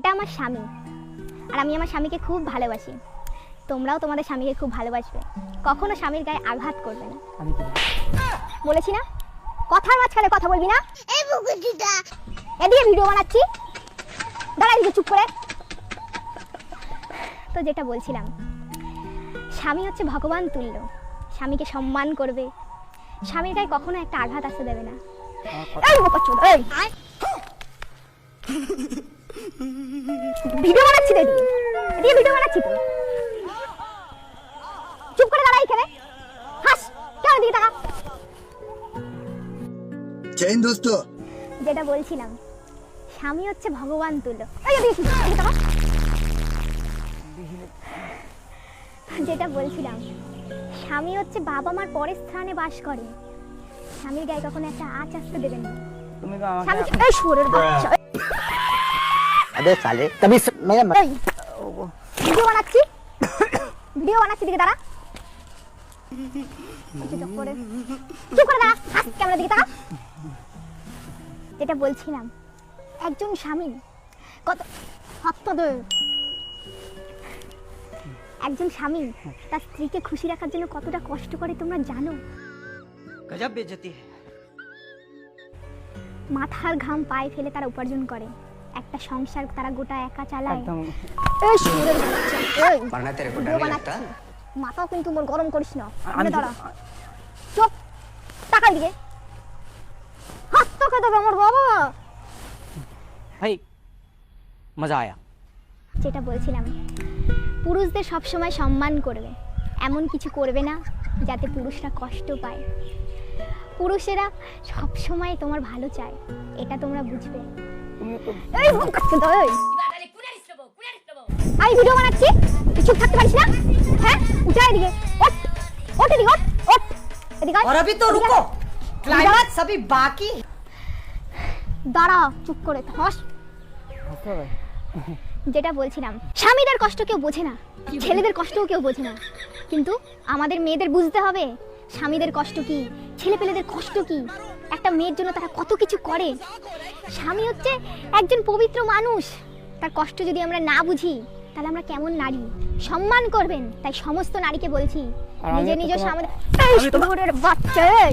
এটা আমার স্বামী, আর আমি আমার স্বামীকে খুব ভালোবাসি। তোমরাও তোমাদের স্বামীকে খুব ভালোবাসবে, কখনো স্বামীর গায়ে আঘাত করবে না। আমি কি বলেছি না, কথার মাঝখানে কথা বলবি না। এদিকে ভিডিও বানাচ্ছি, দাঁড়াই দিকে চুপ করে। তো যেটা বলছিলাম, স্বামী হচ্ছে ভগবান তুল্য, স্বামীকে সম্মান করবে, স্বামীর গায়ে কখনো একটা আঘাত আসতে দেবে না। এই বোকাচোদ, এই ভিডিও বানাচ্ছি তো, এদিকে ভিডিও বানাচ্ছি তো, চুপ করে দাঁড়াই এখানে, হাস কেন দিকে টাকা। চেইন দোস্ত, যেটা বলছিলাম, স্বামী হচ্ছে ভগবান তুল্য। এই যে যেটা বলছিলাম, স্বামী হচ্ছে বাবা মার পরের স্থানে বাস করে, স্বামীর গায়ে কখনো একটা আঁচ আসতে দেবেন না। তুমি তো আমাকে স্বামী এই শুয়োরের বাচ্চা, अबे साले तभी मैं এই ভিডিও বানাচ্ছি, ভিডিও বানাচ্ছি, দিকে দাঁড়া, চুপ করে দাঁড়া, হাস ক্যামেরা দিকে তাকা। যেটা বলছিলাম, একজন স্বামী কত হত্যা দেয়, একজন স্বামী তার স্ত্রীকে খুশি রাখার জন্য কতটা কষ্ট করে তোমরা জানো? गजब बेइज्जती है। মাথার ঘাম পায়ে ফেলে তারা উপার্জন করে, একটা সংসার তারা গোটা একা চালায়। একদম এই শুয়োরের বাচ্চা, এই वरना तेरे को ভিডিও डर नहीं लगता? বানাচ্ছি, মাথাও কিন্তু মোর গরম করিস না। আমি দাঁড়া, চুপ, টাকার দিকে হাত তোকে দেবে আমার বাবা। भाई मजा आया। যেটা বলছিলাম, পুরুষদের সবসময় সম্মান করবে, এমন কিছু করবে না যাতে পুরুষরা কষ্ট পায়। পুরুষেরা সবসময় তোমার ভালো চায়, এটা তোমরা বুঝবে। এই মুখ কাটতে দাও, এই আমি ভিডিও বানাচ্ছি, তুই চুপ থাকতে পারিস না? হ্যাঁ, উঠে আয় এদিকে, ওঠ ওঠ এদিকে, ওঠ ওঠ এদিকে আয়। और अभी तो रुको, क्लाइमैक्स अभी बाकी। দাঁড়া, চুপ করে হস। যেটা বলছিলাম, স্বামীদের কষ্ট কেউ বোঝে না, ছেলেদের কষ্টও কেউ বোঝে না, কিন্তু আমাদের মেয়েদের বুঝতে হবে স্বামীদের কষ্ট কি, ছেলেপেলেদের কষ্ট কি, একটা মেয়ের জন্য তারা কত কিছু করে। স্বামী হচ্ছে একজন পবিত্র মানুষ, তার কষ্ট যদি আমরা না বুঝি তাহলে আমরা কেমন নারী? সম্মান করবেন, তাই সমস্ত নারীকে বলছি, নিজে নিজের স্বামী। এই শুয়োরের বাচ্চা, এই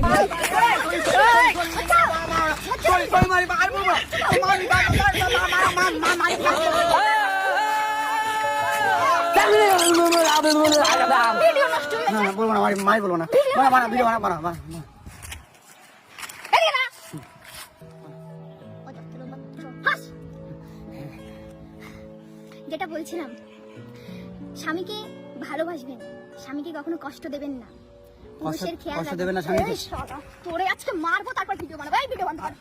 ভিডিও নষ্ট হয়ে না বলবো না, মাই বলবো না, বানা ভিডিও বানা। এদিকে না, হাস। যেটা বলছিলাম, স্বামীকে ভালোবাসবেন, স্বামীকে কখনো কষ্ট দেবেন না, পুরুষের খেয়াল কষ্ট রাখবেন। দেবেন না স্বামীকে। এই শালা, তোরে আজকে মারবো, তারপর ভিডিও বানাবো। এই ভিডিও বন্ধ কর।